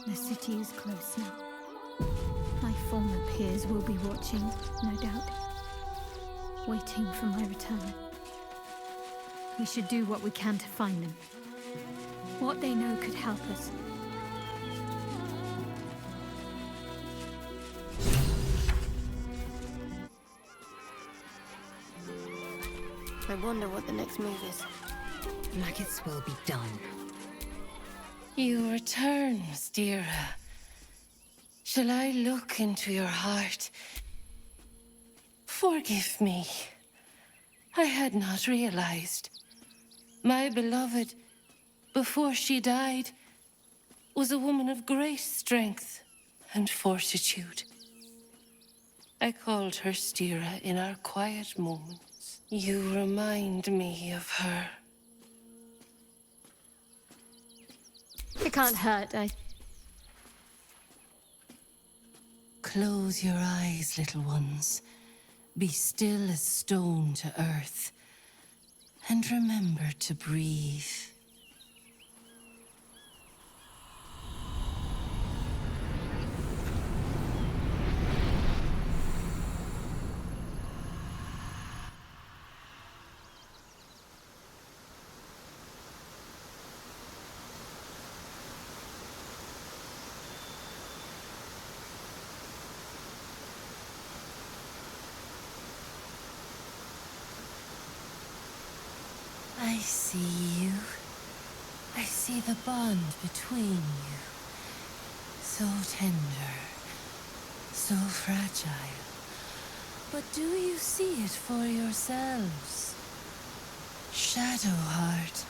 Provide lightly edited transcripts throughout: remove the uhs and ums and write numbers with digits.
The city is close now. My former peers will be watching, no doubt, waiting for my return. We should do what we can to find them. What they know could help us. I wonder what the next move is. Maggots will be done. You return, Stira. Shall I look into your heart? Forgive me. I had not realized. My beloved, before she died, was a woman of great strength and fortitude. I called her Stira in our quiet moments. You remind me of her. It can't hurt, Close your eyes, little ones. Be still as stone to earth. And remember to breathe. I see you. I see the bond between you. So tender, so fragile. But do you see it for yourselves? Shadowheart.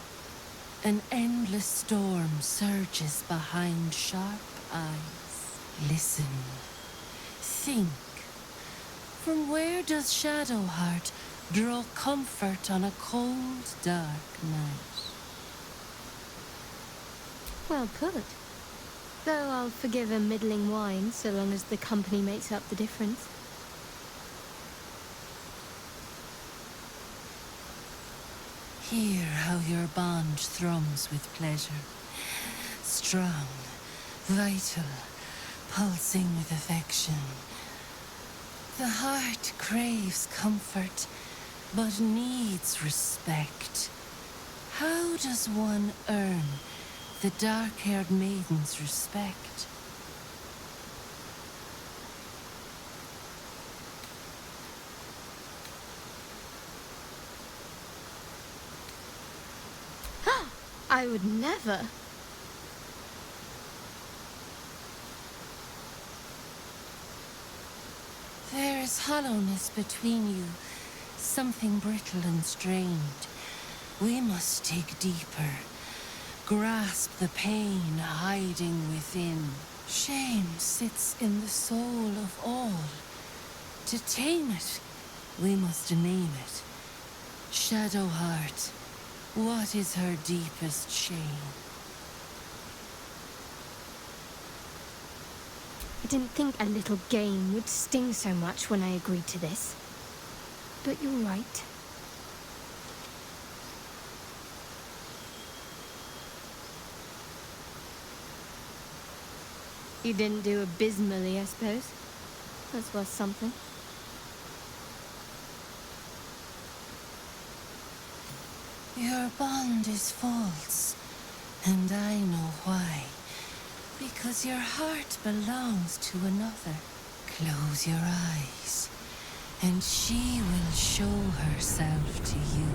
An endless storm surges behind sharp eyes. Listen. Think. From where does Shadowheart draw comfort on a cold, dark night? Well put. Though I'll forgive a middling wine so long as the company makes up the difference. Hear how your bond thrums with pleasure. Strong, vital, pulsing with affection. The heart craves comfort, but needs respect. How does one earn the dark-haired maiden's respect? I would never. There is hollowness between you, something brittle and strained. We must dig deeper, grasp the pain hiding within. Shame sits in the soul of all. To tame it, we must name it. Shadowheart, what is her deepest shame? I didn't think a little game would sting so much when I agreed to this. But you're right. You didn't do abysmally, I suppose. That's worth something. Your bond is false, and I know why. Because your heart belongs to another. Close your eyes, and she will show herself to you.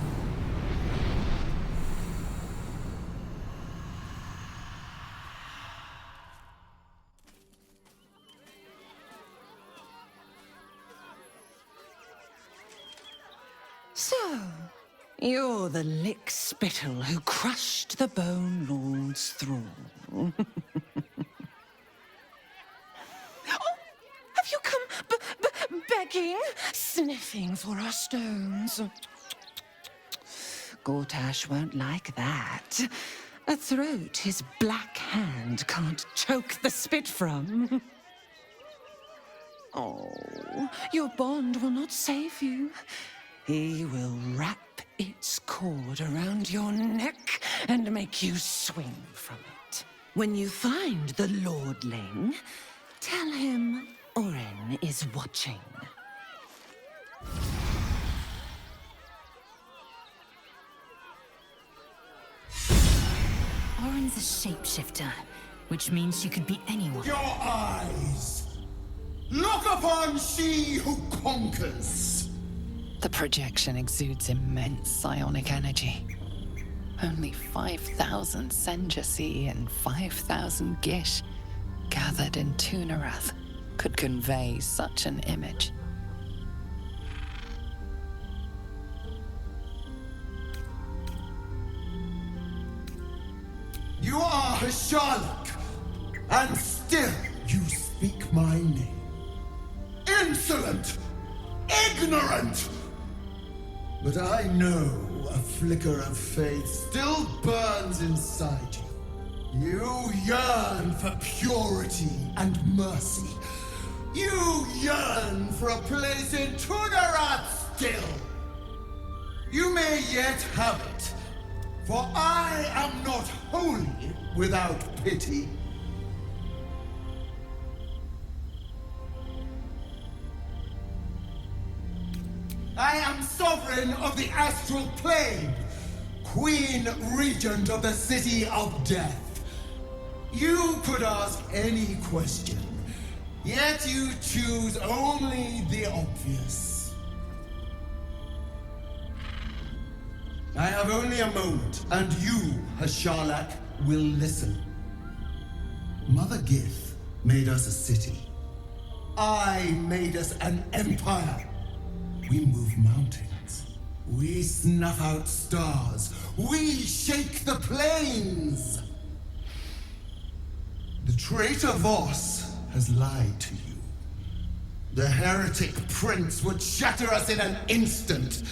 So, you're the lick-spittle who crushed the Bone Lord's thrall. Oh, have you come begging, sniffing for our stones? Gortash won't like that. A throat his black hand can't choke the spit from. Oh, your bond will not save you. He will wrap its cord around your neck and make you swing from it. When you find the Lordling, tell him Orin is watching. Orin's a shapeshifter, which means she could be anyone. Your eyes! Look upon she who conquers! The projection exudes immense psionic energy. Only 5,000 Senjasi and 5,000 Gish gathered in Tunarath could convey such an image. You are Hashalak, and still you speak my name. Insolent! Ignorant! But I know a flicker of faith still burns inside you. You yearn for purity and mercy. You yearn for a place in Tunarath still. You may yet have it, for I am not holy without pity. I am sovereign of the astral plane, queen regent of the city of death. You could ask any question, yet you choose only the obvious. I have only a moment, and you, Hashalak, will listen. Mother Gith made us a city. I made us an empire. We move mountains. We snuff out stars. We shake the plains. The traitor Voss has lied to you. The heretic prince would shatter us in an instant.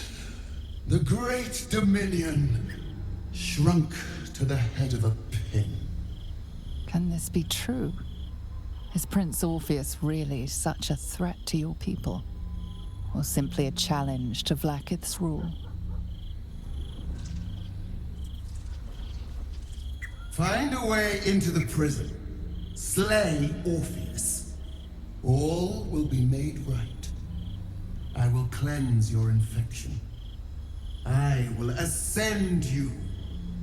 The great Dominion shrunk to the head of a pin. Can this be true? Is Prince Orpheus really such a threat to your people? Or simply a challenge to Vlaakith's rule? Find a way into the prison. Slay Orpheus. All will be made right. I will cleanse your infection. I will ascend you.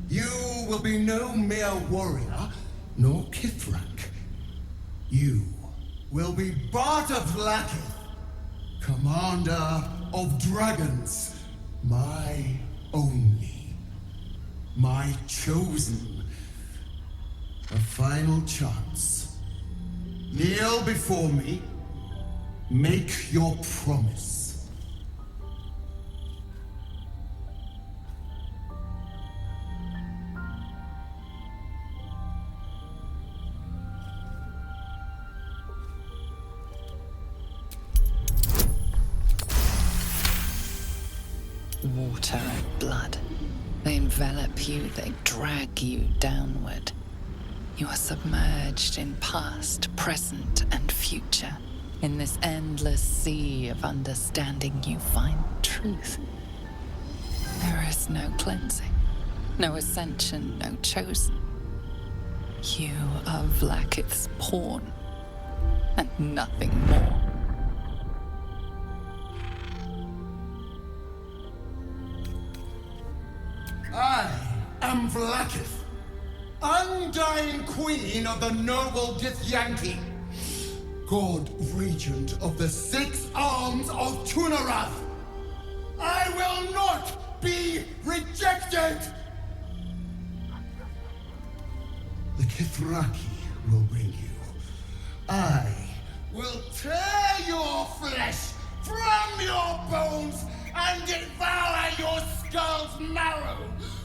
You will be no mere warrior, nor Kithrak. You will be Bart of Vlaakith, commander of dragons, my only, my chosen. A final chance. Kneel before me. Make your promise. Water and blood. They envelop you, they drag you downward. You are submerged in past, present, and future. In this endless sea of understanding, you find truth. There is no cleansing, no ascension, no chosen. You are Vlaakith's pawn, and nothing more. I am Vlaakith, undying queen of the noble Githyanki, god regent of the 6 arms of Tunarath. I will not be rejected! The Kithraki will bring you. I will tear your flesh from your bones and devour your skull's marrow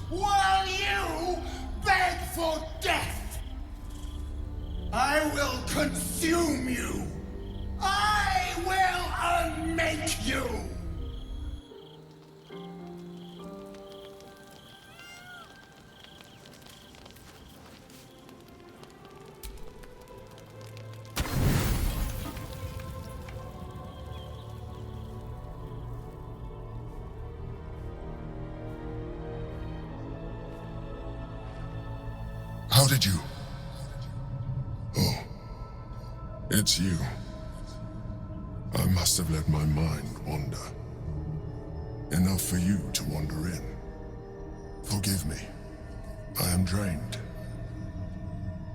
while you beg for death. I will consume you. I will unmake you. How did you It's you. I must have let my mind wander. Enough for you to wander in. Forgive me. I am drained.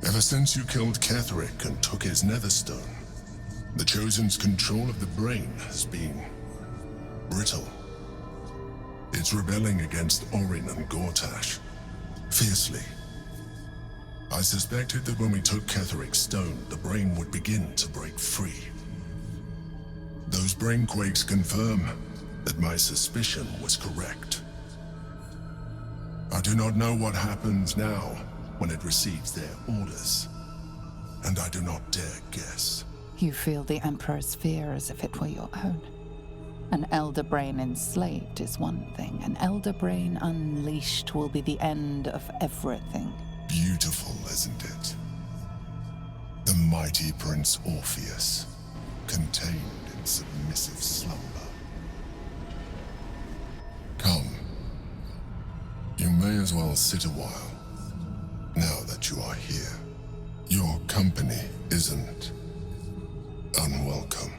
Ever since you killed Ketheric and took his netherstone, the Chosen's control of the brain has been brittle. It's rebelling against Orin and Gortash, fiercely. I suspected that when we took Ketheric's stone, the brain would begin to break free. Those brainquakes confirm that my suspicion was correct. I do not know what happens now when it receives their orders, and I do not dare guess. You feel the Emperor's fear as if it were your own. An Elder Brain enslaved is one thing. An Elder Brain unleashed will be the end of everything. Beautiful, isn't it? The mighty Prince Orpheus, contained in submissive slumber. Come. You may as well sit a while, now that you are here. Your company isn't unwelcome.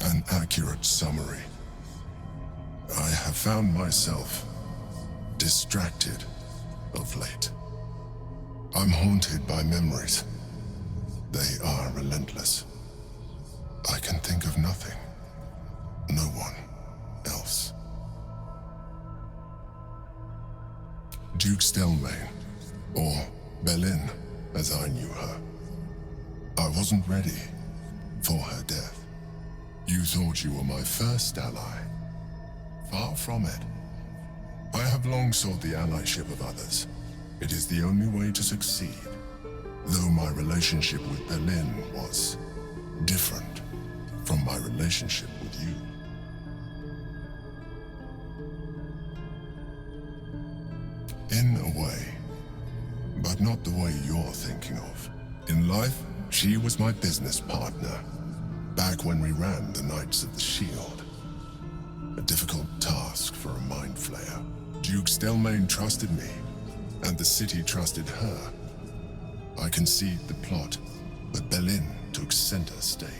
An accurate summary. I have found myself distracted of late. I'm haunted by memories. They are relentless. I can think of nothing. No one else. Duke Stelmane, or Belin, as I knew her. I wasn't ready for her death. You thought you were my first ally. Far from it. I have long sought the allyship of others. It is the only way to succeed. Though my relationship with Belin was different from my relationship with you. In a way, but not the way you're thinking of. In life, she was my business partner, back when we ran the Knights of the Shield. A difficult task for a mind flayer. Duke Stelmane trusted me, and the city trusted her. I conceived the plot, but Belin took center stage.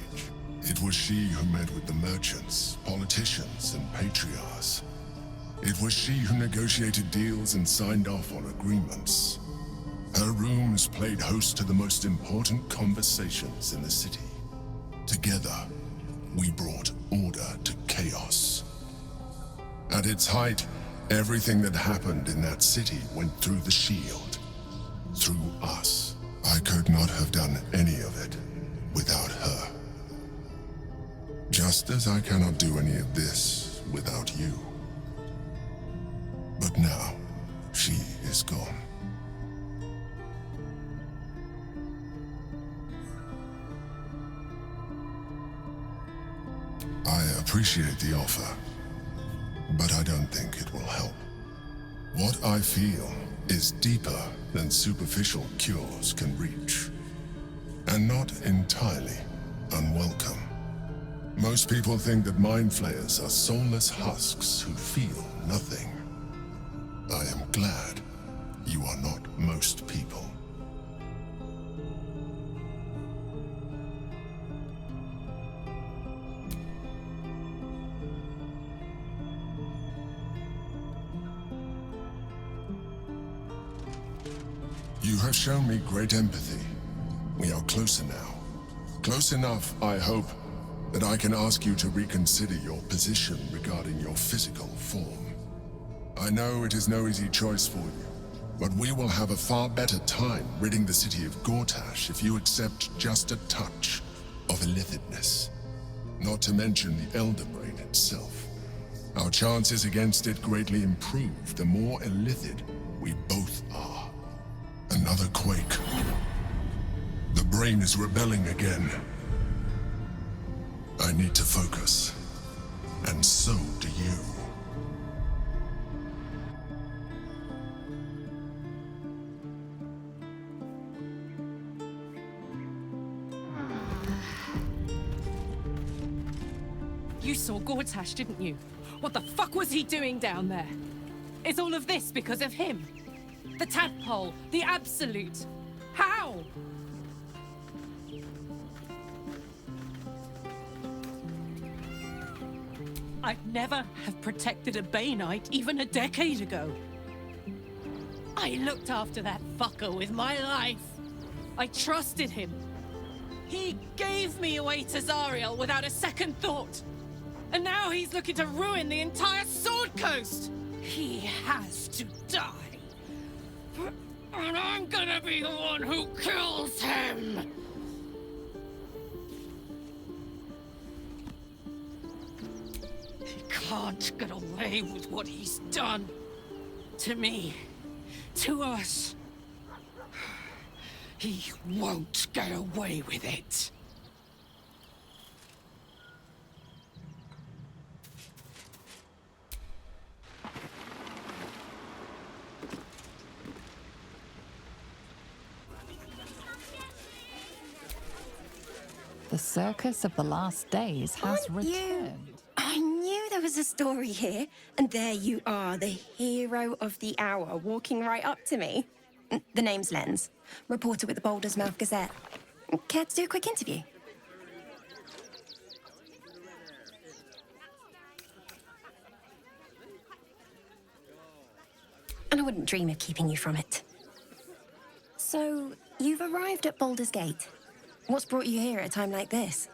It was she who met with the merchants, politicians, and patriarchs. It was she who negotiated deals and signed off on agreements. Her rooms played host to the most important conversations in the city. Together, we brought order to chaos. At its height, everything that happened in that city went through the shield. Through us. I could not have done any of it without her. Just as I cannot do any of this without you. But now, she is gone. I appreciate the offer, but I don't think it will help. What I feel is deeper than superficial cures can reach, and not entirely unwelcome. Most people think that mind flayers are soulless husks who feel nothing. I am glad you are not most people. You have shown me great empathy. We are closer now. Close enough, I hope, that I can ask you to reconsider your position regarding your physical form. I know it is no easy choice for you, but we will have a far better time ridding the city of Gortash if you accept just a touch of illithidness. Not to mention the Elder Brain itself. Our chances against it greatly improve the more illithid we both are. Another quake. The brain is rebelling again. I need to focus. And so do you. You saw Gortash, didn't you? What the fuck was he doing down there? Is all of this because of him? The tadpole, the absolute. How? I'd never have protected a Bay Knight even a decade ago. I looked after that fucker with my life. I trusted him. He gave me away to Zariel without a second thought. And now he's looking to ruin the entire Sword Coast. He has to die. And I'm gonna be the one who kills him. He can't get away with what he's done. To me. To us. He won't get away with it. The Circus of the Last Days has returned. I knew there was a story here, and there you are, the hero of the hour, walking right up to me. The name's Lens, reporter with the Baldur's Mouth Gazette. Care to do a quick interview? And I wouldn't dream of keeping you from it. So, you've arrived at Baldur's Gate. What's brought you here at a time like this?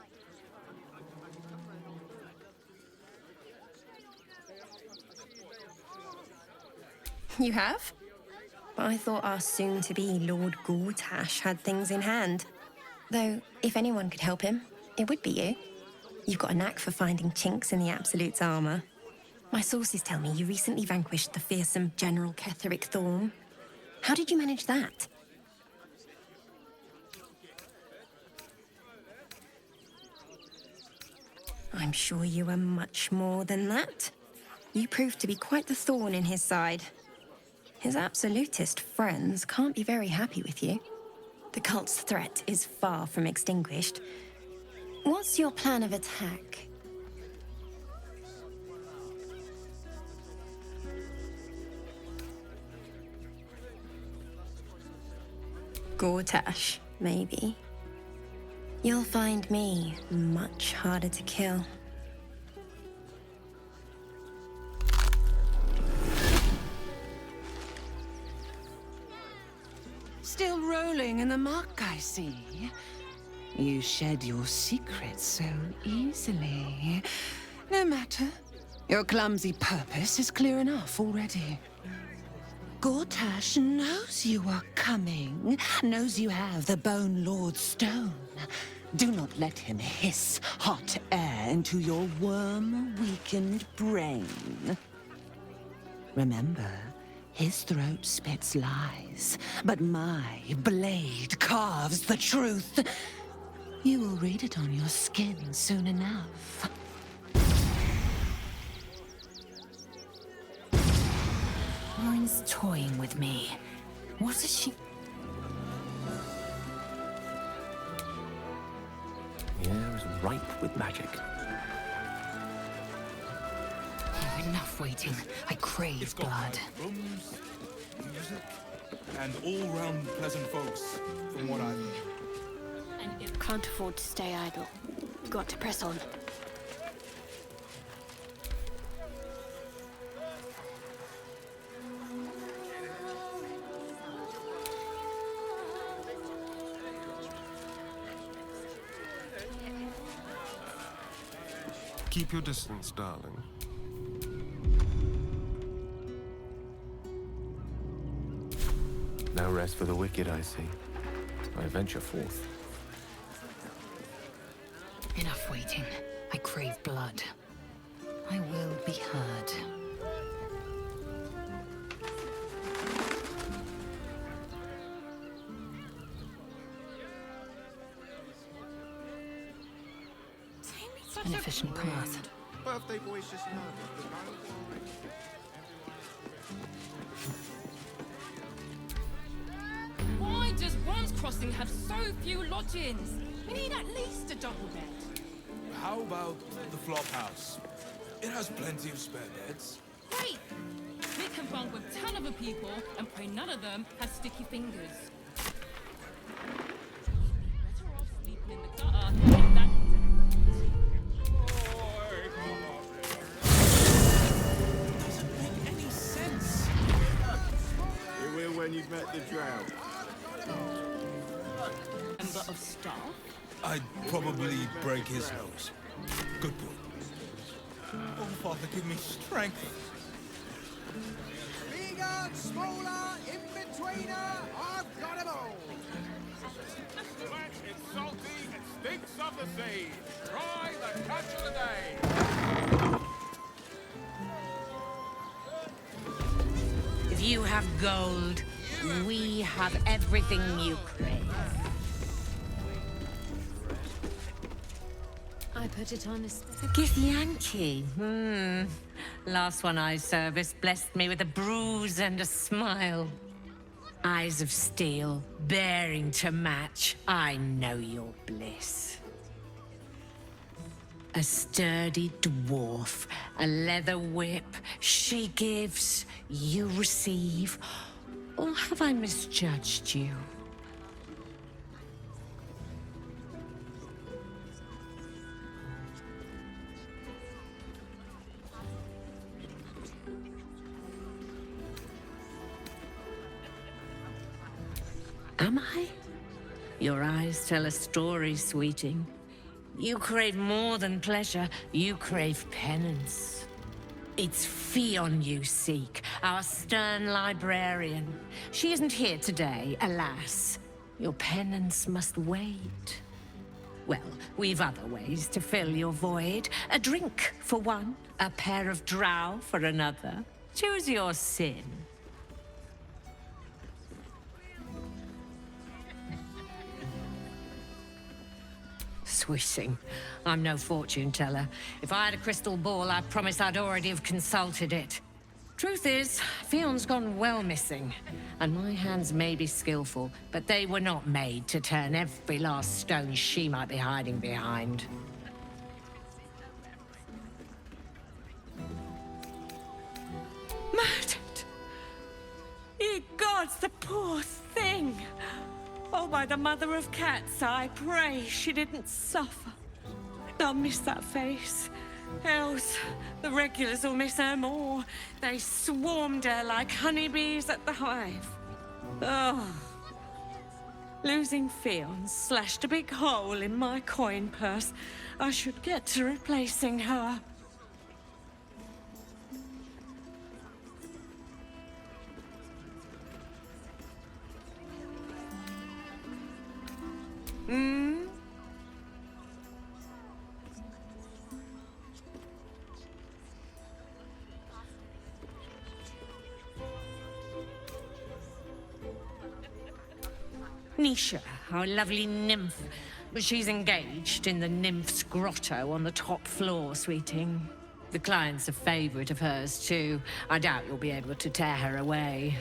You have? I thought our soon-to-be Lord Gortash had things in hand. Though, if anyone could help him, it would be you. You've got a knack for finding chinks in the Absolute's armor. My sources tell me you recently vanquished the fearsome General Ketheric Thorm. How did you manage that? I'm sure you were much more than that. You proved to be quite the thorn in his side. His absolutist friends can't be very happy with you. The cult's threat is far from extinguished. What's your plan of attack? Gortash, maybe. You'll find me much harder to kill. Still rolling in the muck, I see. You shed your secrets so easily. No matter. Your clumsy purpose is clear enough already. Gortash knows you are coming, knows you have the Bone Lord's stone. Do not let him hiss hot air into your worm-weakened brain. Remember, his throat spits lies, but my blade carves the truth. You will read it on your skin soon enough. Lauren's toying with me. What is she... The air is ripe with magic. Enough waiting. I crave blood. Rooms, music, and all-round pleasant folks, from what I've heard. And you can't afford to stay idle. You've got to press on. Keep your distance, darling. No rest for the wicked, I see. I venture forth. Enough waiting. I crave blood. I will be heard. An efficient path. Birthday boy's just Why does Bronze Crossing have so few lodgings? We need at least a double bed. How about the flop house? It has plenty of spare beds. Wait! We can bunk with 10 other people and pray none of them have sticky fingers. Better off sleeping in the gutter than that. Doesn't make any sense. You will when you've met the drow. Member of staff? I'd probably break his nose. Good boy. Oh, Father, give me strength. Bigger, smaller, in-betweener, I've got 'em all. Wet, it's salty, and stinks of the sea. Try the catch of the day. If you have gold, we have everything you crave. I put it on as... A Githyanki. Last one I serviced blessed me with a bruise and a smile. Eyes of steel, bearing to match. I know your bliss. A sturdy dwarf, a leather whip. She gives, you receive. Or have I misjudged you? Am I? Your eyes tell a story, sweeting. You crave more than pleasure, you crave penance. It's Fionn you seek, our stern librarian. She isn't here today, alas. Your penance must wait. Well, we've other ways to fill your void. A drink for one, a pair of drow for another. Choose your sin. Sweeting. I'm no fortune teller. If I had a crystal ball, I promise I'd already have consulted it. Truth is, Fionn's gone well missing. And my hands may be skillful, but they were not made to turn every last stone she might be hiding behind. Murdered! Ye gods, the poor thing! Oh, by the mother of cats, I pray she didn't suffer. I'll miss that face. Else, the regulars will miss her more. They swarmed her like honeybees at the hive. Oh. Losing Fionn slashed a big hole in my coin purse. I should get to replacing her. Nisha, our lovely nymph. She's engaged in the nymph's grotto on the top floor, sweeting. The client's a favorite of hers, too. I doubt you'll be able to tear her away.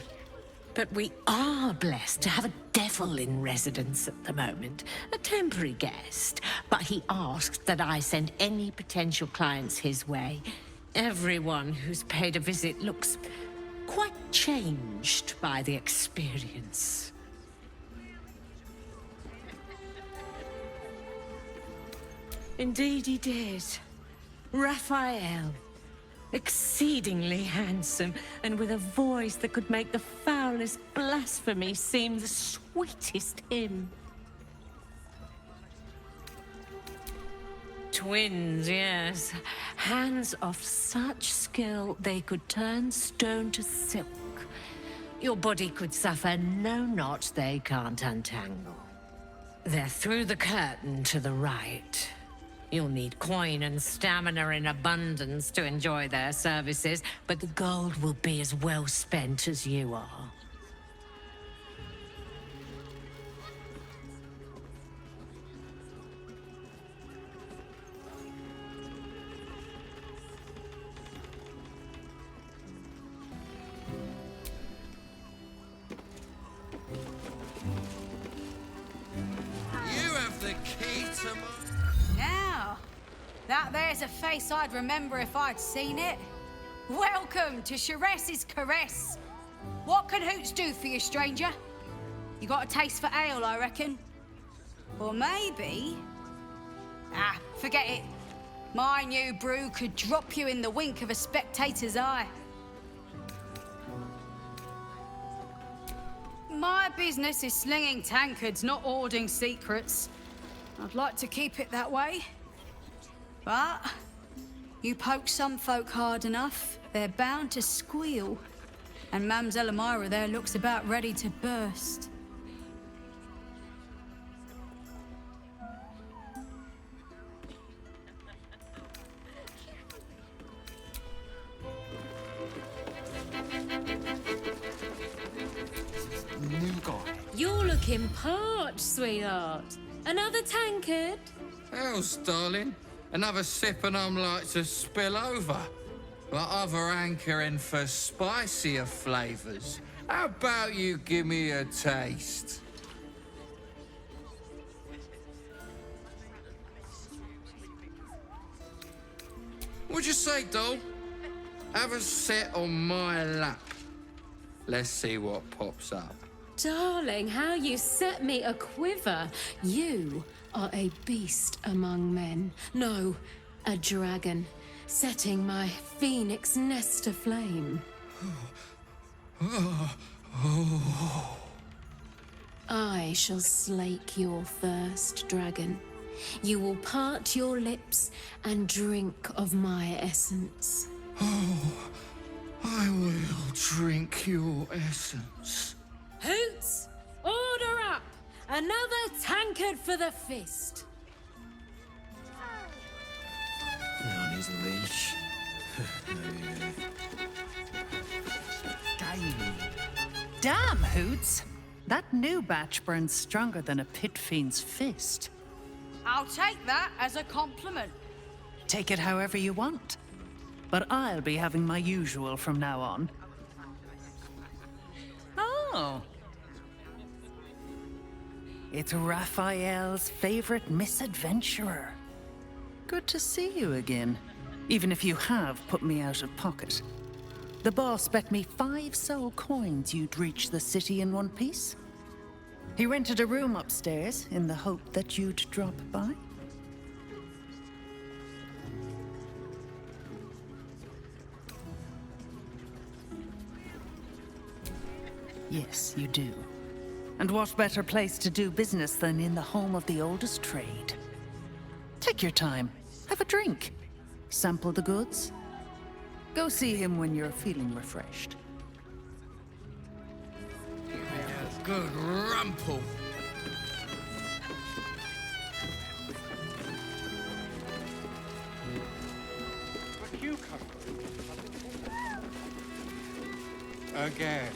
But we are blessed to have a devil in residence at the moment. A temporary guest. But he asked that I send any potential clients his way. Everyone who's paid a visit looks quite changed by the experience. Indeed he did. Raphael. Exceedingly handsome, and with a voice that could make the foulest blasphemy seem the sweetest hymn. Twins, yes. Hands of such skill they could turn stone to silk. Your body could suffer no knot they can't untangle. They're through the curtain to the right. You'll need coin and stamina in abundance to enjoy their services, but the gold will be as well spent as you are. You have the key to my... Now, that there's a face I'd remember if I'd seen it. Welcome to Sharess's Caress. What can Hoots do for you, stranger? You got a taste for ale, I reckon? Or maybe... Ah, forget it. My new brew could drop you in the wink of a spectator's eye. My business is slinging tankards, not hoarding secrets. I'd like to keep it that way. But you poke some folk hard enough, they're bound to squeal. And Mamselle Elmira there looks about ready to burst. New guy. You're looking parched, sweetheart. Another tankard? Hells, darling. Another sip and I'm like to spill over. Like other anchoring for spicier flavors. How about you give me a taste? What'd you say, doll? Have a sit on my lap. Let's see what pops up. Darling, how you set me a quiver. You are a beast among men. No, a dragon, setting my phoenix nest aflame. I shall slake your thirst, dragon. You will part your lips and drink of my essence. Oh, I will drink your essence. Hoots, order up! Another tankard for the fist. On his leash. Damn, Hoots! That new batch burns stronger than a pit fiend's fist. I'll take that as a compliment. Take it however you want. But I'll be having my usual from now on. Oh. It's Raphael's favorite misadventurer. Good to see you again, even if you have put me out of pocket. The boss bet me 5 soul coins you'd reach the city in one piece. He rented a room upstairs in the hope that you'd drop by. Yes, you do. And what better place to do business than in the home of the oldest trade? Take your time. Have a drink. Sample the goods. Go see him when you're feeling refreshed. Good rumple. A cucumber. Again.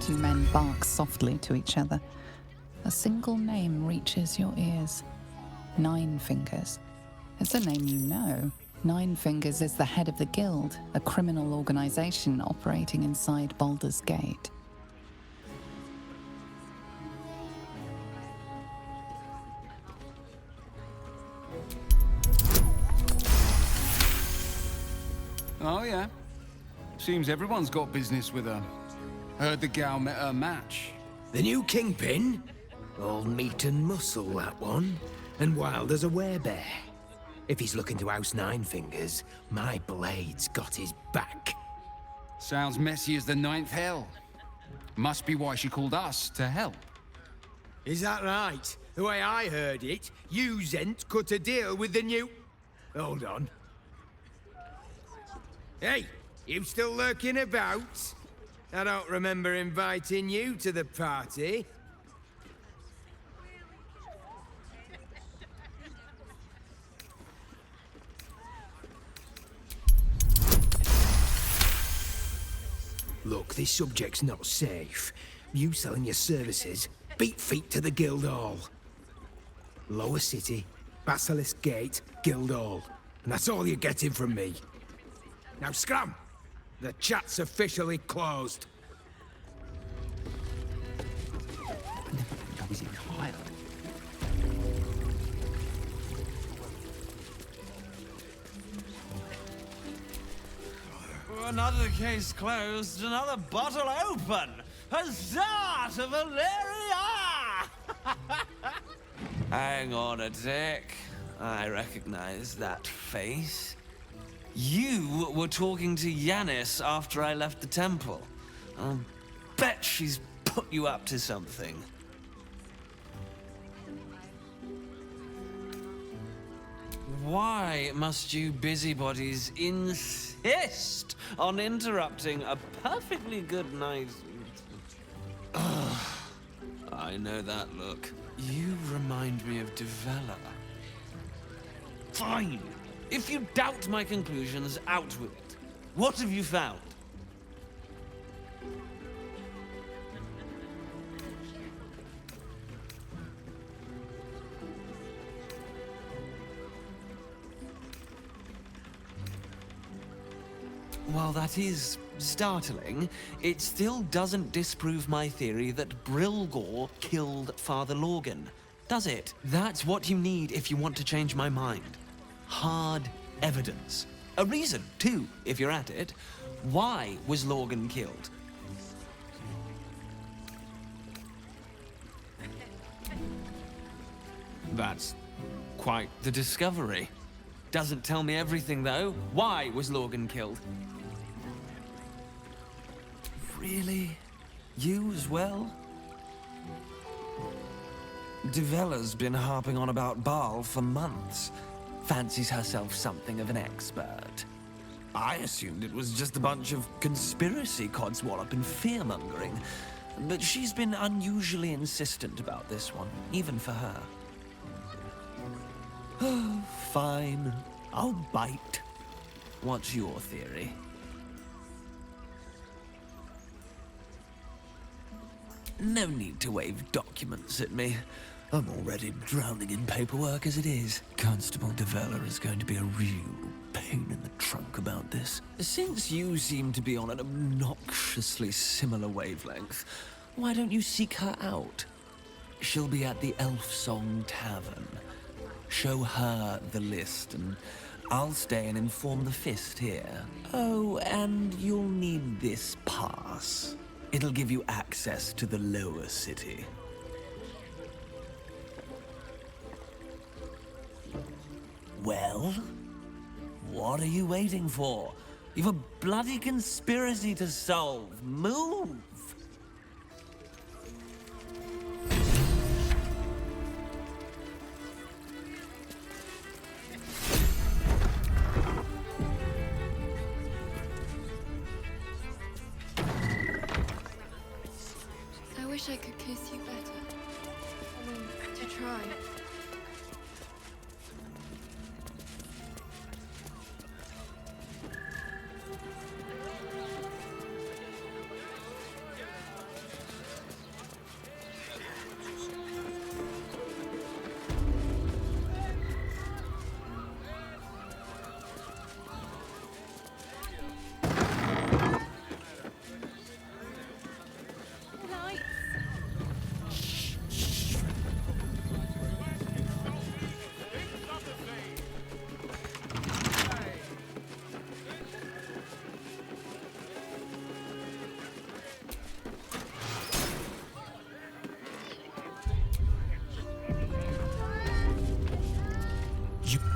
Two men bark softly to each other. A single name reaches your ears. Nine Fingers. It's a name you know. Nine Fingers is the head of the Guild, a criminal organization operating inside Baldur's Gate. Oh, yeah. Seems everyone's got business with her. Heard the gal met her match. The new kingpin? All meat and muscle, that one. And wild as a werebear. If he's looking to oust Nine Fingers, my blade's got his back. Sounds messy as the ninth hell. Must be why she called us to help. Is that right? The way I heard it, you Zent cut a deal with the new... Hold on. Hey, you still lurking about? I don't remember inviting you to the party. Look, this subject's not safe. You selling your services, beat feet to the Guildhall. Lower City, Basilisk Gate, Guildhall. And that's all you're getting from me. Now scram! The chat's officially closed. another case closed, another bottle open! Huzzah to Valeria! Hang on a tick. I recognize that face. You were talking to Yanis after I left the temple. I'll bet she's put you up to something. Why must you busybodies insist on interrupting a perfectly good night? Ugh, I know that look. You remind me of Devella. Fine. If you doubt my conclusions, out with it. What have you found? While that is startling, it still doesn't disprove my theory that Brilgor killed Father Lorgan, does it? That's what you need if you want to change my mind. Hard evidence. A reason, too, if you're at it. Why was Lorgan killed? That's quite the discovery. Doesn't tell me everything, though. Why was Lorgan killed? Really? You as well? Devella's been harping on about Baal for months. Fancies herself something of an expert. I assumed it was just a bunch of conspiracy codswallop and fear-mongering. But she's been unusually insistent about this one, even for her. Oh, fine. I'll bite. What's your theory? No need to wave documents at me. I'm already drowning in paperwork as it is. Constable Devella is going to be a real pain in the trunk about this. Since you seem to be on an obnoxiously similar wavelength, why don't you seek her out? She'll be at the Elf Song Tavern. Show her the list, and I'll stay and inform the Fist here. Oh, and you'll need this pass. It'll give you access to the lower city. Well? What are you waiting for? You've a bloody conspiracy to solve. Move! I wish I could kiss you better. I mean, to try.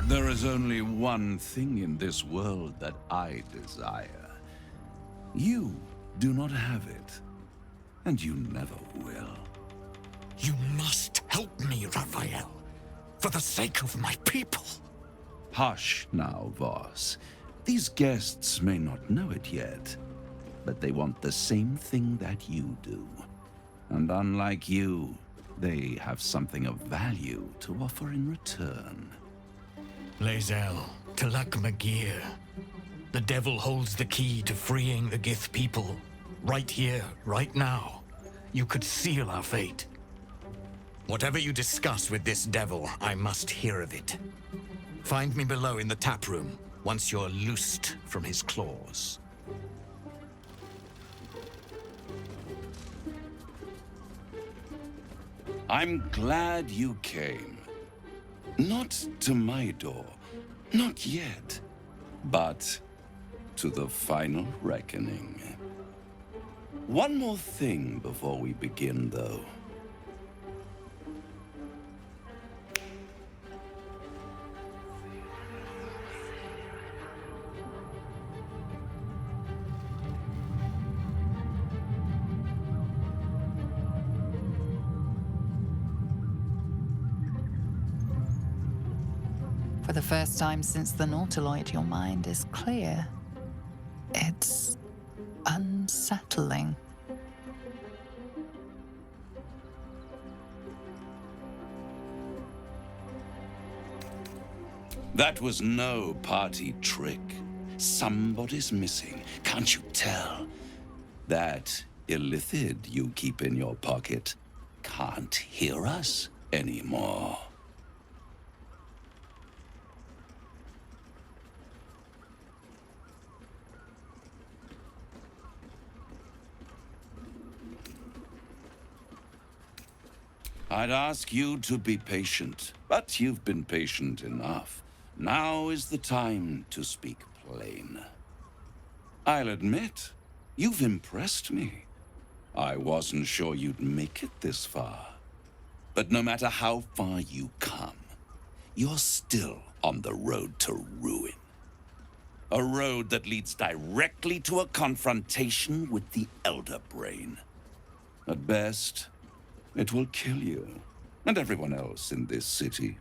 There is only one thing in this world that I desire. You do not have it, and you never will. You must help me, Raphael, for the sake of my people. Hush now, Voss. These guests may not know it yet, but they want the same thing that you do. And unlike you, they have something of value to offer in return. Lae'zel, Talak Magir. The devil holds the key to freeing the Gith people. Right here, right now. You could seal our fate. Whatever you discuss with this devil, I must hear of it. Find me below in the tap room, once you're loosed from his claws. I'm glad you came. Not to my door, not yet, but to the final reckoning. One more thing before we begin, though. For the first time since the Nautiloid, your mind is clear. It's unsettling. That was no party trick. Somebody's missing, can't you tell? That illithid you keep in your pocket can't hear us anymore. I'd ask you to be patient, but you've been patient enough. Now is the time to speak plain. I'll admit, you've impressed me. I wasn't sure you'd make it this far. But no matter how far you come, you're still on the road to ruin. A road that leads directly to a confrontation with the Elder Brain. At best, it will kill you, and everyone else in this city.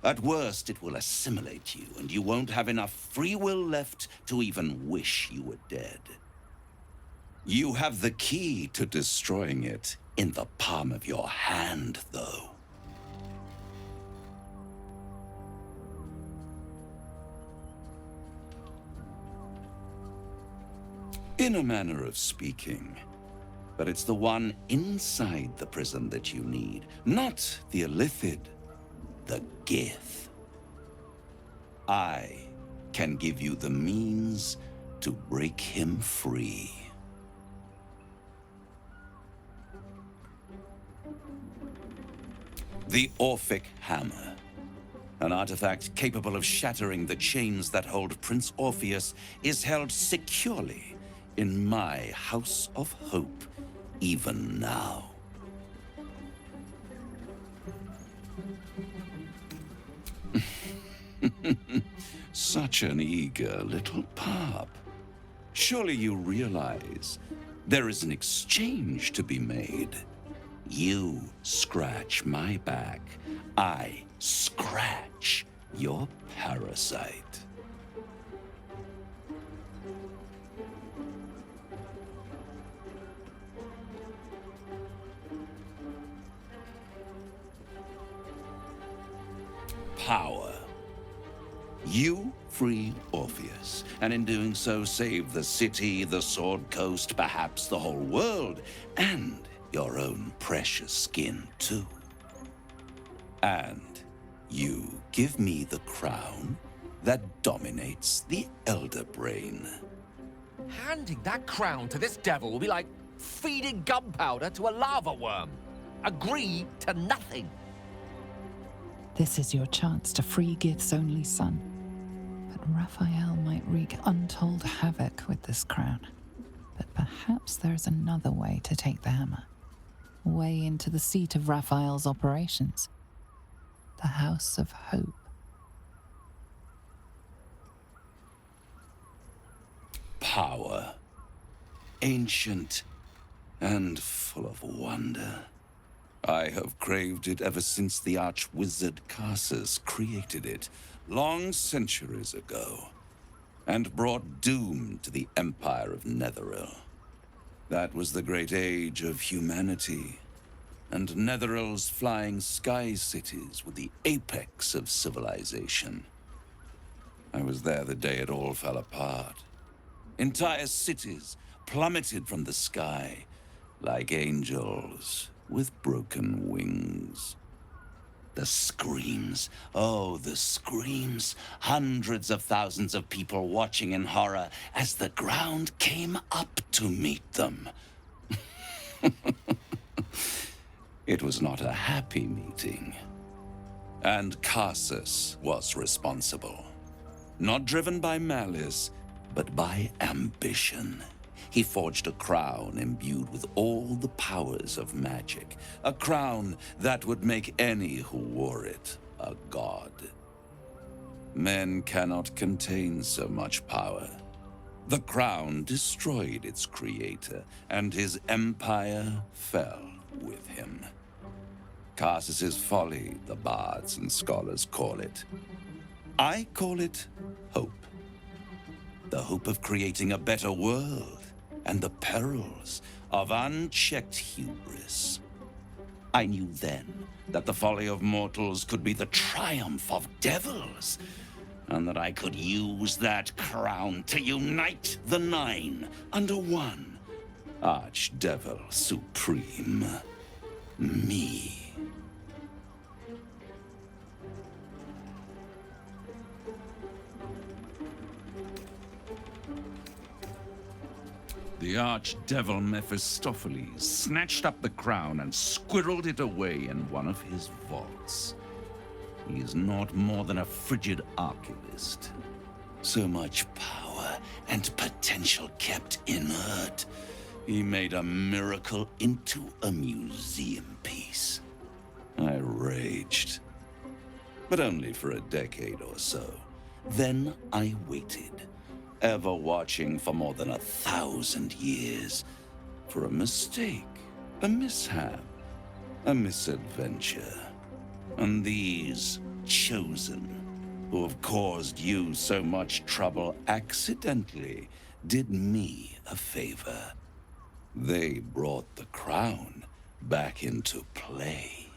At worst, it will assimilate you, and you won't have enough free will left to even wish you were dead. You have the key to destroying it in the palm of your hand, though. In a manner of speaking. But it's the one inside the prison that you need, not the illithid, the Gith. I can give you the means to break him free. The Orphic Hammer, an artifact capable of shattering the chains that hold Prince Orpheus, is held securely in my House of Hope. Even now. Such an eager little pup. Surely you realize there is an exchange to be made. You scratch my back, I scratch your parasite. Power. You free Orpheus, and in doing so save the city, the Sword Coast, perhaps the whole world, and your own precious skin too. And you give me the crown that dominates the Elder Brain. Handing that crown to this devil will be like feeding gunpowder to a lava worm. Agree to nothing. This is your chance to free Gith's only son. But Raphael might wreak untold havoc with this crown. But perhaps there's another way to take the hammer. A way into the seat of Raphael's operations. The House of Hope. Power. Ancient and full of wonder. I have craved it ever since the arch-wizard Carsus created it, long centuries ago, and brought doom to the Empire of Netheril. That was the great age of humanity, and Netheril's flying sky cities were the apex of civilization. I was there the day it all fell apart. Entire cities plummeted from the sky like angels with broken wings. The screams, oh, the screams. Hundreds of thousands of people watching in horror as the ground came up to meet them. It was not a happy meeting. And Carsus was responsible. Not driven by malice, but by ambition. He forged a crown imbued with all the powers of magic, a crown that would make any who wore it a god. Men cannot contain so much power. The crown destroyed its creator, and his empire fell with him. Karsus's folly, the bards and scholars call it. I call it hope. The hope of creating a better world, and the perils of unchecked hubris. I knew then that the folly of mortals could be the triumph of devils, and that I could use that crown to unite the Nine under one Archdevil Supreme. Me. The Archdevil Mephistopheles snatched up the crown and squirreled it away in one of his vaults. He is not more than a frigid archivist. So much power and potential kept inert. He made a miracle into a museum piece. I raged. But only for a decade or so. Then I waited, ever watching for more than 1,000 years, for a mistake, a mishap, a misadventure. And these chosen, who have caused you so much trouble accidentally, did me a favor. They brought the crown back into play.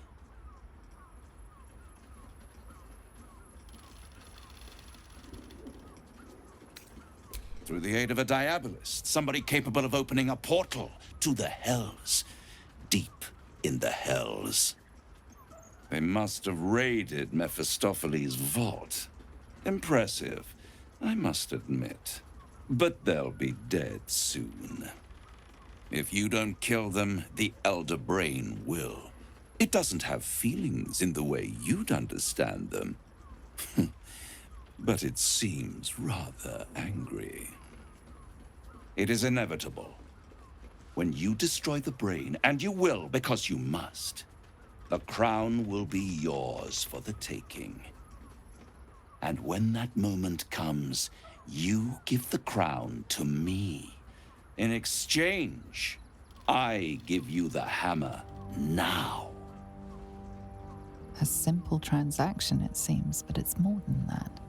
Through the aid of a diabolist, somebody capable of opening a portal to the Hells, deep in the Hells. They must have raided Mephistopheles' vault. Impressive, I must admit. But they'll be dead soon. If you don't kill them, the Elder Brain will. It doesn't have feelings in the way you'd understand them. But it seems rather angry. It is inevitable. When you destroy the brain, and you will because you must, the crown will be yours for the taking. And when that moment comes, you give the crown to me. In exchange, I give you the hammer now. A simple transaction, it seems, but it's more than that.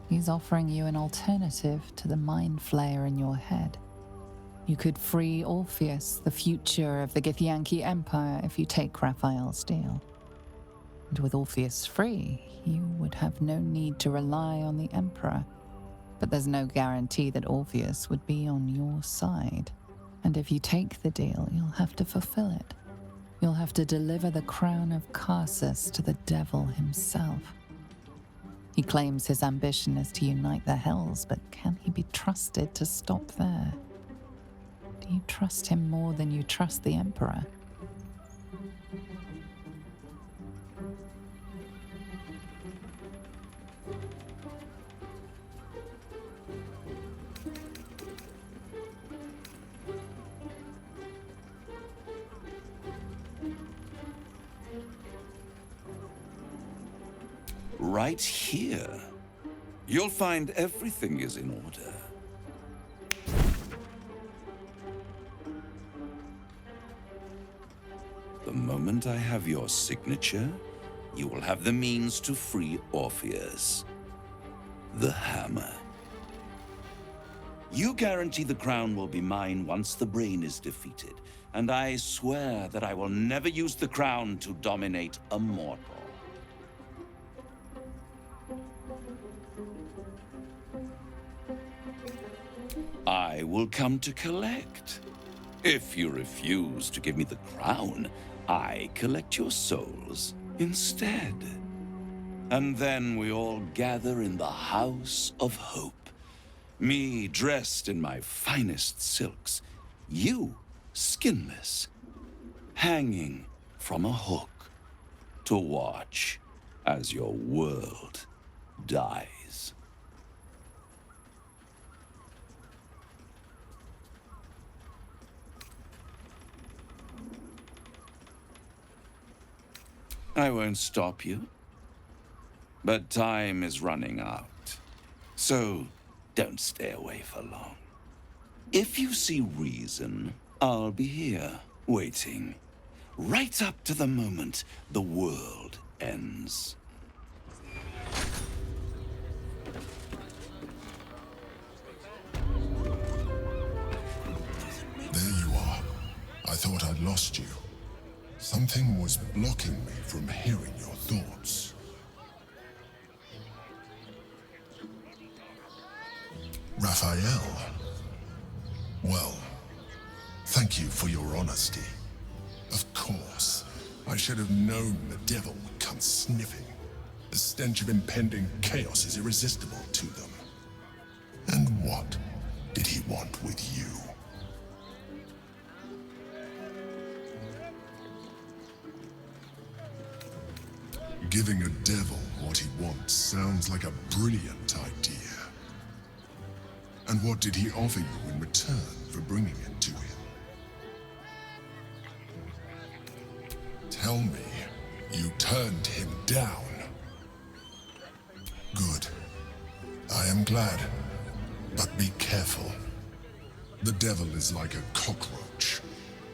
He's offering you an alternative to the mind flayer in your head. You could free Orpheus, the future of the Githyanki Empire, if you take Raphael's deal. And with Orpheus free, you would have no need to rely on the Emperor. But there's no guarantee that Orpheus would be on your side. And if you take the deal, you'll have to fulfill it. You'll have to deliver the crown of Karsus to the devil himself. He claims his ambition is to unite the Hells, but can he be trusted to stop there? Do you trust him more than you trust the Emperor? Right here. You'll find everything is in order. The moment I have your signature, you will have the means to free Orpheus. The hammer. You guarantee the crown will be mine once the brain is defeated, and I swear that I will never use the crown to dominate a mortal. I will come to collect. If you refuse to give me the crown, I collect your souls instead. And then we all gather in the House of Hope. Me dressed in my finest silks, you skinless, hanging from a hook to watch as your world dies. I won't stop you. But time is running out. So, don't stay away for long. If you see reason, I'll be here, waiting. Right up to the moment the world ends. There you are. I thought I'd lost you. Something was blocking me from hearing your thoughts. Raphael. Well, thank you for your honesty. Of course, I should have known the devil would come sniffing. The stench of impending chaos is irresistible to them. And what did he want with you? Giving a devil what he wants sounds like a brilliant idea. And what did he offer you in return for bringing it to him? Tell me, you turned him down. Good. I am glad. But be careful. The devil is like a cockroach.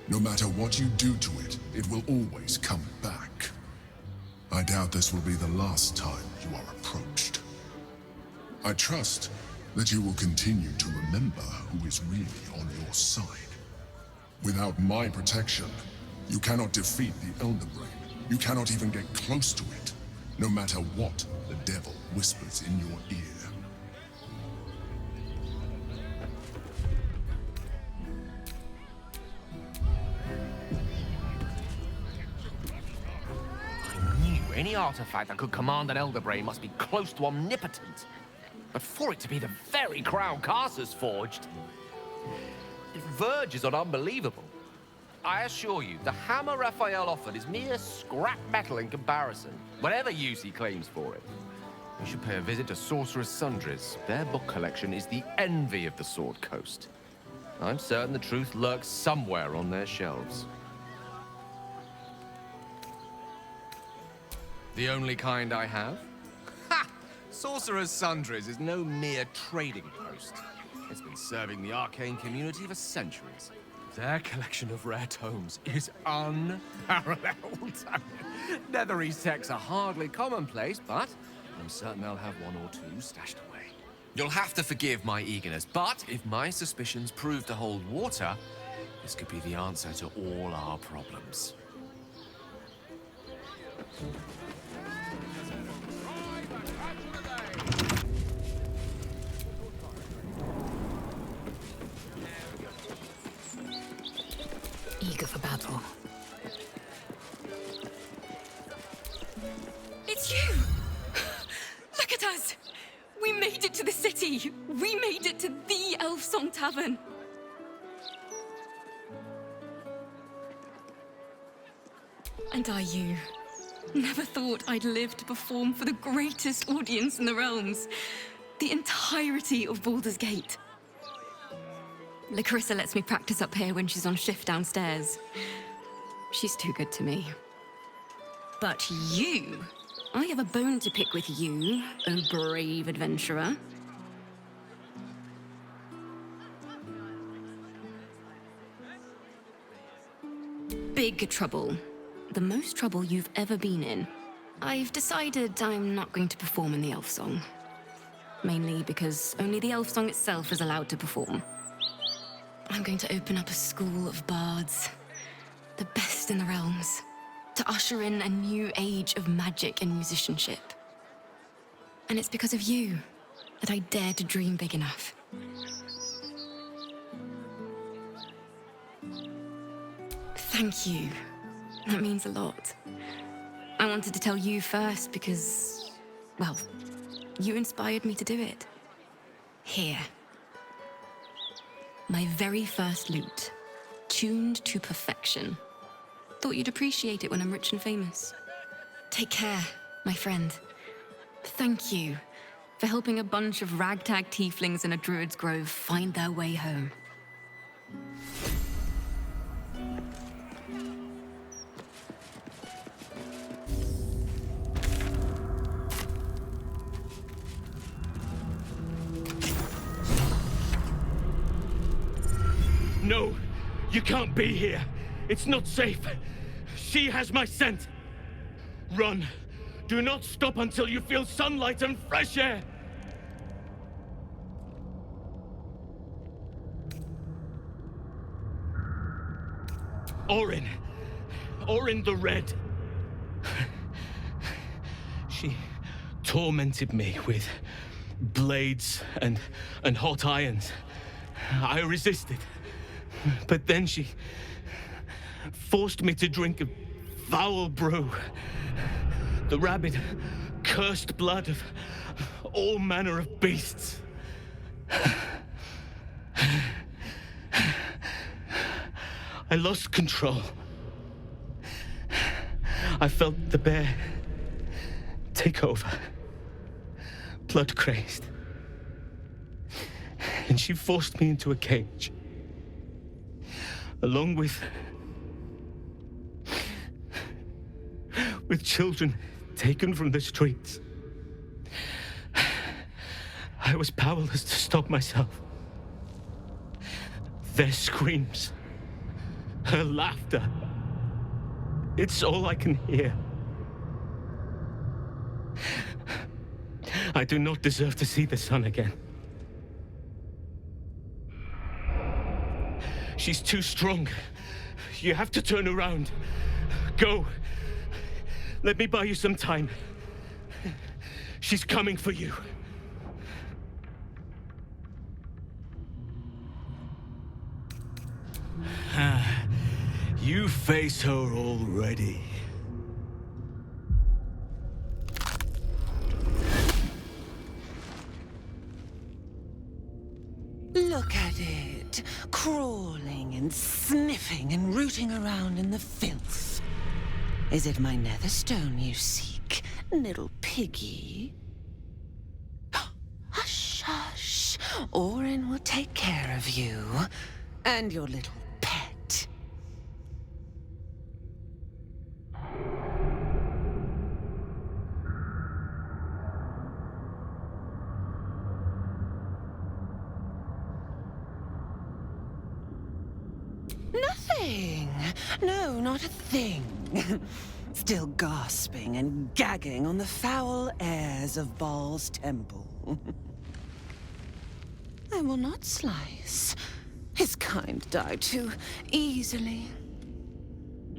No matter what you do to it, it will always come back. I doubt this will be the last time you are approached. I trust that you will continue to remember who is really on your side. Without my protection, you cannot defeat the Elder Brain. You cannot even get close to it, no matter what the devil whispers in your ear. I knew any artifact that could command an Elder Brain must be close to omnipotent. But for it to be the very crown Carcer's forged, it verges on unbelievable. I assure you, the hammer Raphael offered is mere scrap metal in comparison, whatever use he claims for it. You should pay a visit to Sorcerer's Sundries. Their book collection is the envy of the Sword Coast. I'm certain the truth lurks somewhere on their shelves. The only kind I have? Ha! Sorcerer's Sundries is no mere trading post. It's been serving the arcane community for centuries. Their collection of rare tomes is unparalleled. Netherese texts are hardly commonplace, but I'm certain they'll have one or two stashed away. You'll have to forgive my eagerness, but if my suspicions prove to hold water, this could be the answer to all our problems. Eager for battle. It's you! Look at us! We made it to the city! We made it to the Elf Song Tavern! And you? Never thought I'd live to perform for the greatest audience in the realms. The entirety of Baldur's Gate. Larissa lets me practice up here when she's on shift downstairs. She's too good to me. But you... I have a bone to pick with you, oh brave adventurer. Big trouble. The most trouble you've ever been in. I've decided I'm not going to perform in the Elf Song. Mainly because only the Elf Song itself is allowed to perform. I'm going to open up a school of bards. The best in the realms. To usher in a new age of magic and musicianship. And it's because of you that I dare to dream big enough. Thank you. That means a lot. I wanted to tell you first because, well, you inspired me to do it. Here. My very first lute, tuned to perfection. Thought you'd appreciate it when I'm rich and famous. Take care, my friend. Thank you for helping a bunch of ragtag tieflings in a druid's grove find their way home. No, you can't be here. It's not safe. She has my scent. Run. Do not stop until you feel sunlight and fresh air. Orin the Red. She tormented me with blades and hot irons. I resisted. But then she forced me to drink a foul brew. The rabid, cursed blood of all manner of beasts. I lost control. I felt the bear take over, blood crazed. And she forced me into a cage, along with children taken from the streets. I was powerless to stop myself. Their screams, her laughter, it's all I can hear. I do not deserve to see the sun again. She's too strong. You have to turn around. Go. Let me buy you some time. She's coming for you. You face her already. Look at it, crawling and sniffing and rooting around in the filth. Is it my netherstone you seek, little piggy? Hush, hush. Orin will take care of you and your little pet. Nothing. No, not a thing. Still gasping and gagging on the foul airs of Baal's temple. I will not slice. His kind die too easily.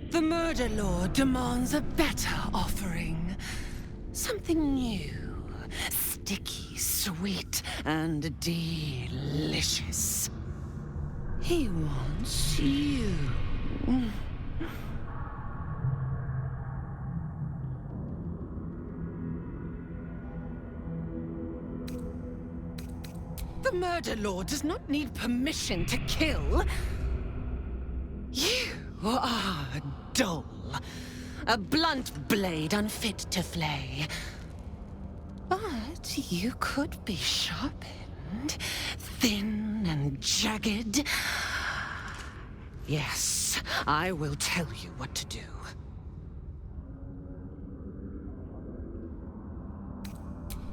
The Murder Lord demands a better offering. Something new, sticky, sweet, and delicious. He wants you. The Murder Lord does not need permission to kill. You are dull. A blunt blade unfit to flay. But you could be sharpened, thin and jagged. Yes, I will tell you what to do.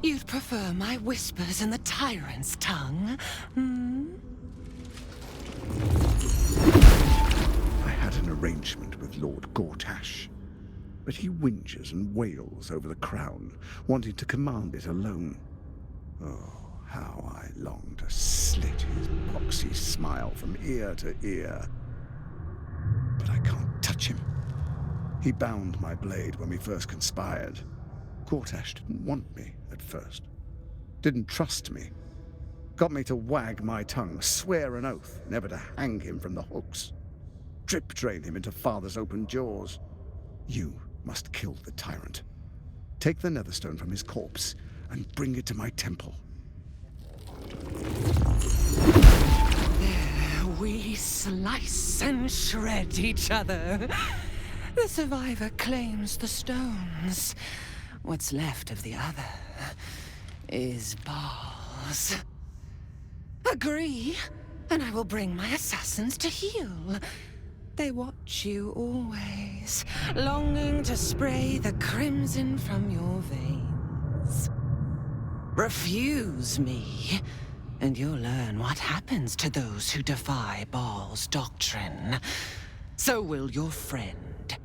You'd prefer my whispers and the tyrant's tongue, hmm? I had an arrangement with Lord Gortash, but he whinges and wails over the crown, wanting to command it alone. Oh, how I long to slit his boxy smile from ear to ear. But I can't touch him. He bound my blade when we first conspired. Gortash didn't want me at first. Didn't trust me. Got me to wag my tongue, swear an oath never to hang him from the hooks. Drip drain him into father's open jaws. You must kill the tyrant. Take the netherstone from his corpse and bring it to my temple. There we slice and shred each other. The survivor claims the stones. What's left of the other is Baal's. Agree, and I will bring my assassins to heal. They watch you always, longing to spray the crimson from your veins. Refuse me, And you'll learn what happens to those who defy Baal's doctrine. So will your friend.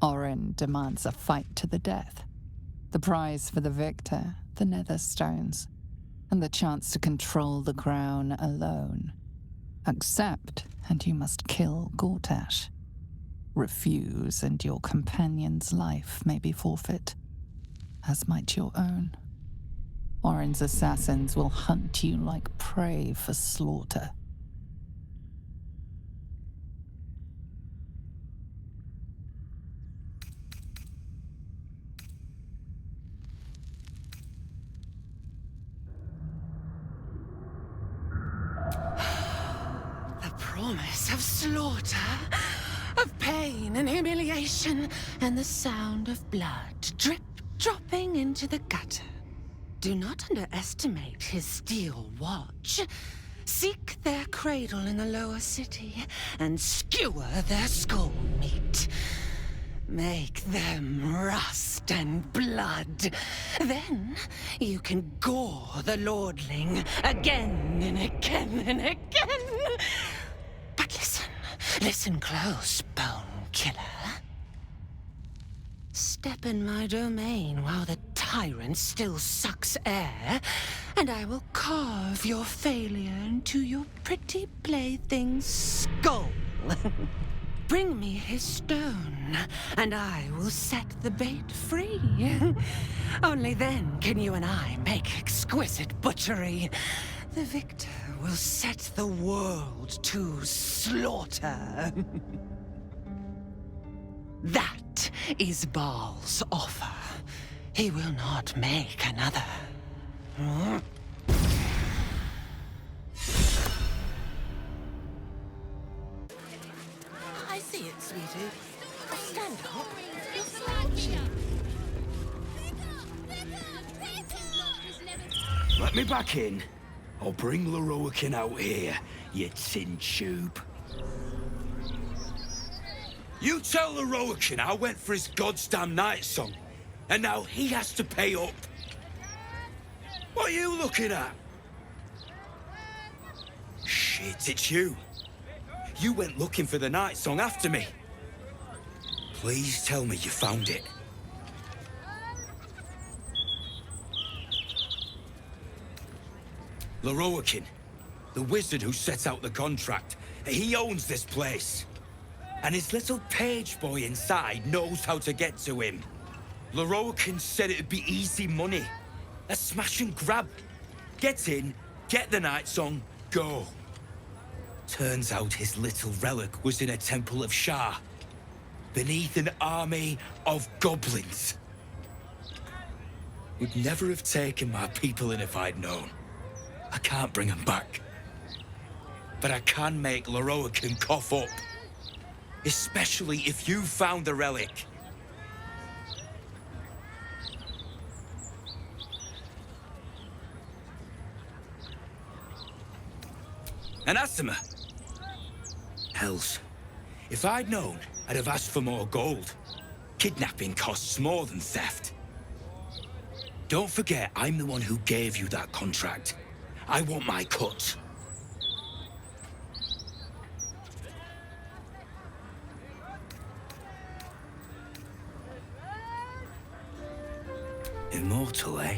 Orin demands a fight to the death. The prize for the victor, the nether stones, and the chance to control the crown alone. Accept, and you must kill Gortash. Refuse, and your companion's life may be forfeit, as might your own. Orin's assassins will hunt you like prey for slaughter. The promise of slaughter, of pain and humiliation, and the sound of blood dropping into the gutter. Do not underestimate his steel watch. Seek their cradle in the lower city and skewer their skull meat. Make them rust and blood. Then you can gore the lordling again and again and again. But listen close, Bone Killer. Step in my domain while the tyrant still sucks air, and I will carve your failure into your pretty plaything's skull. Bring me his stone, and I will set the bait free. Only then can you and I make exquisite butchery. The victor will set the world to slaughter. That is Baal's offer. He will not make another. I see it, sweetie. Stand up. You're slouching. Let me back in. I'll bring Lorroakin out here, you tin tube. You tell Lorroakin I went for his goddamn night song, and now he has to pay up. What are you looking at? Shit, it's you. You went looking for the night song after me. Please tell me you found it. Lorroakin, the wizard who set out the contract, he owns this place. And his little page boy inside knows how to get to him. Lorroakin said it'd be easy money. A smash and grab. Get in, get the night song, go. Turns out his little relic was in a temple of Shah, beneath an army of goblins. Would never have taken my people in if I'd known. I can't bring them back. But I can make Lorroakin cough up. Especially if you found the relic. Anathema. Hells. If I'd known, I'd have asked for more gold. Kidnapping costs more than theft. Don't forget, I'm the one who gave you that contract. I want my cut. Immortal, eh?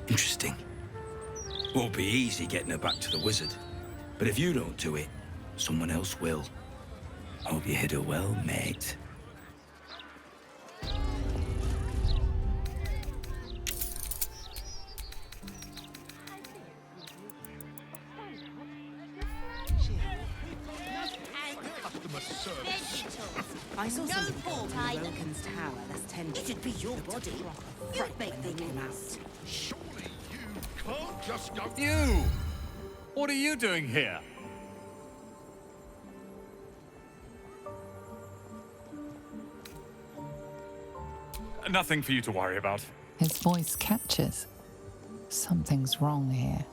Interesting. Won't be easy getting her back to the wizard. But if you don't do it, someone else will. Hope you hit her well, mate. I saw something go to Welkin's tower last 10 days. It'd be your body. You make them him out. Surely you can't just go... You! What are you doing here? Nothing for you to worry about. His voice catches. Something's wrong here.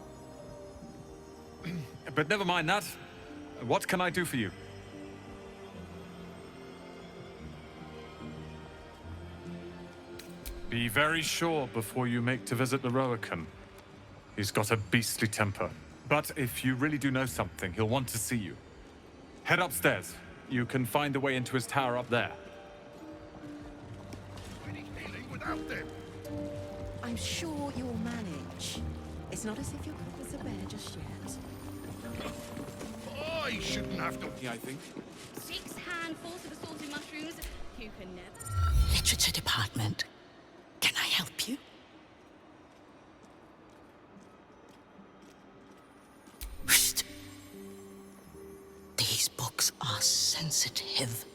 But never mind that. What can I do for you? Be very sure before you make to visit the Lorroakin. He's got a beastly temper. But if you really do know something, he'll want to see you. Head upstairs. You can find the way into his tower up there. Without them. I'm sure you'll manage. It's not as if your covers are bare just yet. I shouldn't have to. I think. 6 handfuls of assorted mushrooms. You can never. Literature department. Can I help you? Shh. These books are sensitive.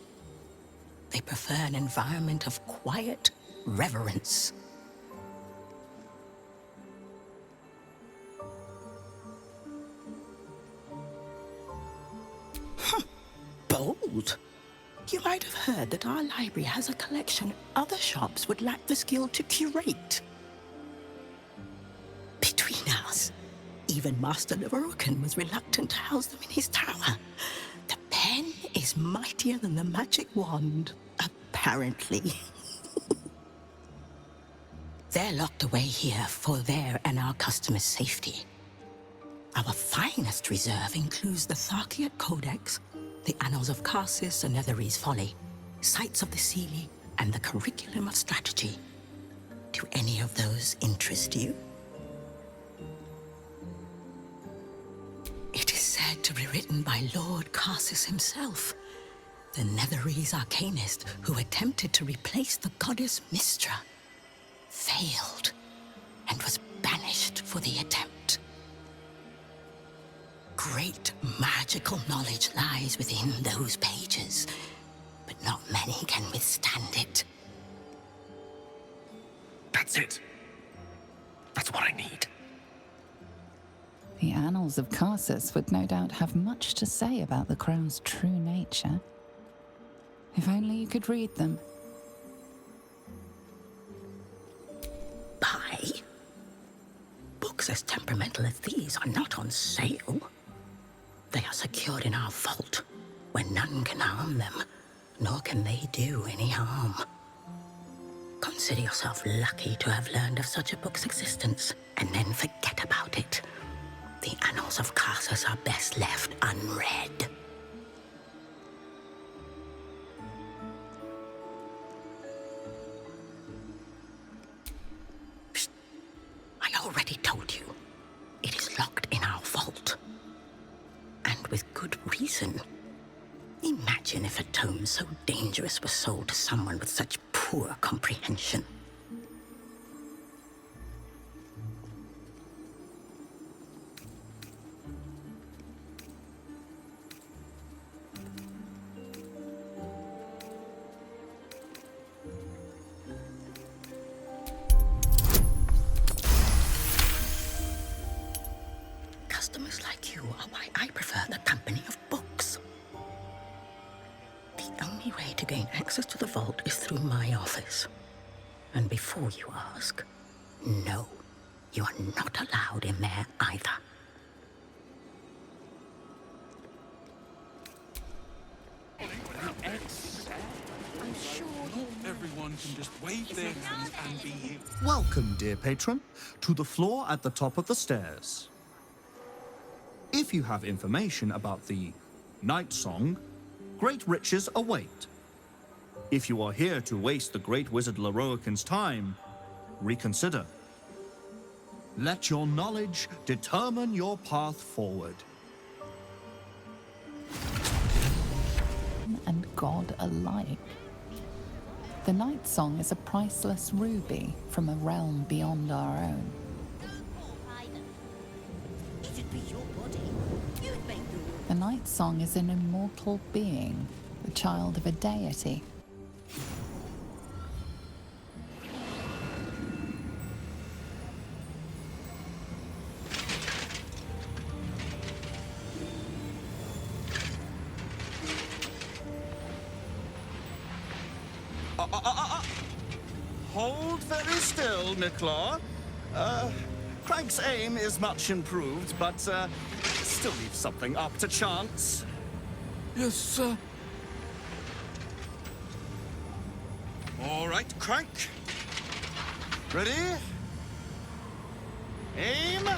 They prefer an environment of quiet reverence. Bold. You might have heard that our library has a collection other shops would lack the skill to curate. Between us, even Master Lerocan was reluctant to house them in his tower. The pen is mightier than the magic wand, apparently. They're locked away here for their and our customers' safety. Our finest reserve includes the Tharkiot Codex, the Annals of Karsus and Netherese Folly, Sights of the Seelie, and the Curriculum of Strategy. Do any of those interest you? It is said to be written by Lord Karsus himself, the Netherese arcanist who attempted to replace the goddess Mystra, failed, and was banished for the attempt. Great magical knowledge lies within those pages, but not many can withstand it. That's it. That's what I need. The Annals of Karsus would no doubt have much to say about the Crown's true nature. If only you could read them. Buy? Books as temperamental as these are not on sale. They are secured in our vault, where none can harm them, nor can they do any harm. Consider yourself lucky to have learned of such a book's existence, and then forget about it. The Annals of Karsus are best left unread. Psst. I already told you. It is locked in our vault. And with good reason. Imagine if a tome so dangerous was sold to someone with such poor comprehension. Customers like you are why I prefer the company of books. The only way to gain access to the vault is through my office. And before you ask, no, you are not allowed in there either. I'm sure Everyone can just wave their hands and be here. Welcome, dear patron, to the floor at the top of the stairs. If you have information about the Night Song, great riches await. If you are here to waste the great wizard Leroican's time, reconsider. Let your knowledge determine your path forward. And God alike. The Night Song is a priceless ruby from a realm beyond our own. It'd be your body. You'd make the rules. The Night Song is an immortal being, the child of a deity. Hold very still, Nicola. Craig's aim is much improved, but still leaves something up to chance. Yes, sir. All right, Crank. Ready? Aim.